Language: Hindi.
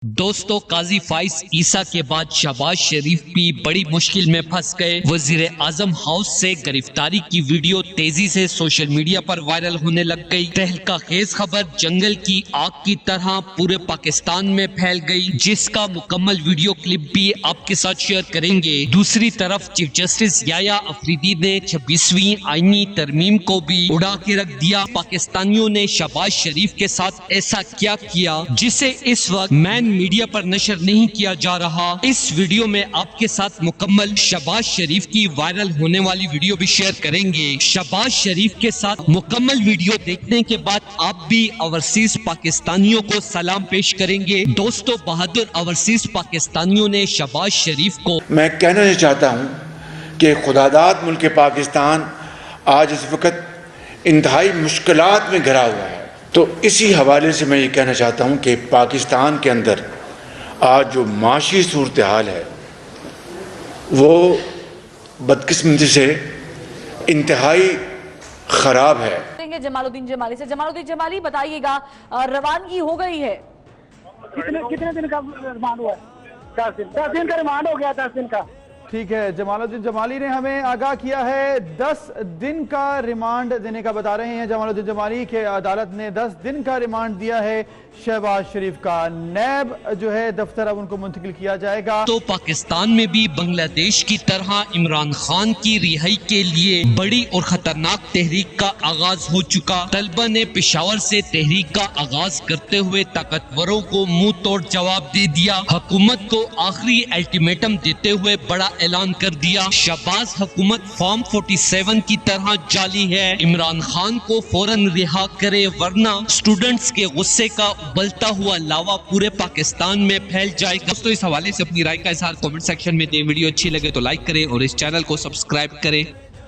दोस्तों, काजी फाइज ईसा के बाद शहबाज शरीफ भी बड़ी मुश्किल में फंस गए। वजीर आजम हाउस से गिरफ्तारी की वीडियो तेजी से सोशल मीडिया पर वायरल होने लग गई। तहलका खेज खबर जंगल की आग की तरह पूरे पाकिस्तान में फैल गई, जिसका मुकम्मल वीडियो क्लिप भी आपके साथ शेयर करेंगे। दूसरी तरफ चीफ जस्टिस याया अफरीदी ने 26वीं आईनी तरमीम को भी उड़ा के रख दिया। पाकिस्तानियों ने शहबाज शरीफ के साथ ऐसा क्या किया जिसे इस वक्त मैन मीडिया पर नशर नहीं किया जा रहा। इस वीडियो में आपके साथ मुकम्मल शहबाज शरीफ की वायरल होने वाली वीडियो भी शेयर करेंगे। शहबाज शरीफ के साथ मुकम्मल वीडियो देखने के बाद आप भी ओवरसीज पाकिस्तानियों को सलाम पेश करेंगे। दोस्तों, बहादुर ओवरसीज पाकिस्तानियों ने शहबाज शरीफ को मैं कहना चाहता हूँ कि खुदादाद मुल्क पाकिस्तान आज इस वक्त इंतहाई मुश्किलात में घिरा हुआ है। तो इसी हवाले से मैं ये कहना चाहता हूँ कि पाकिस्तान के अंदर आज जो माशी सूरत हाल है वो बदकिस्मती से इंतहाई ख़राब है। जमालुद्दीन जमाली से। जमालुद्दीन जमाली, बताइएगा, रवानगी हो गई है, कितने दिन का रिमांड हुआ है? 10 दिन का रिमांड हो गया। 10 दिन का, ठीक है। जमालुद्दीन जमाली ने हमें आगाह किया है 10 दिन का रिमांड देने का बता रहे हैं जमालुद्दीन जमाली के अदालत ने 10 दिन का रिमांड दिया है शहबाज शरीफ का। नैब जो है दफ्तर अब उनको मुंतकिल किया जाएगा। तो पाकिस्तान में भी बांग्लादेश की तरह इमरान खान की रिहाई के लिए बड़ी और खतरनाक तहरीक का आगाज हो चुका। तलबा ने पेशावर से तहरीक का आगाज करते हुए ताकतवरों को मुंह तोड़ जवाब दे दिया। हुकूमत को आखिरी अल्टीमेटम देते हुए बड़ा ऐलान कर दिया। शहबाज हुकूमत फॉर्म 47 की तरह जाली है, इमरान खान को फौरन रिहा करे वरना स्टूडेंट्स के गुस्से का उबलता हुआ लावा पूरे पाकिस्तान में फैल जाएगा। दोस्तों, इस हवाले से अपनी राय का इजहार कमेंट सेक्शन में दें। वीडियो अच्छी लगे तो लाइक करें और इस चैनल को सब्सक्राइब करें।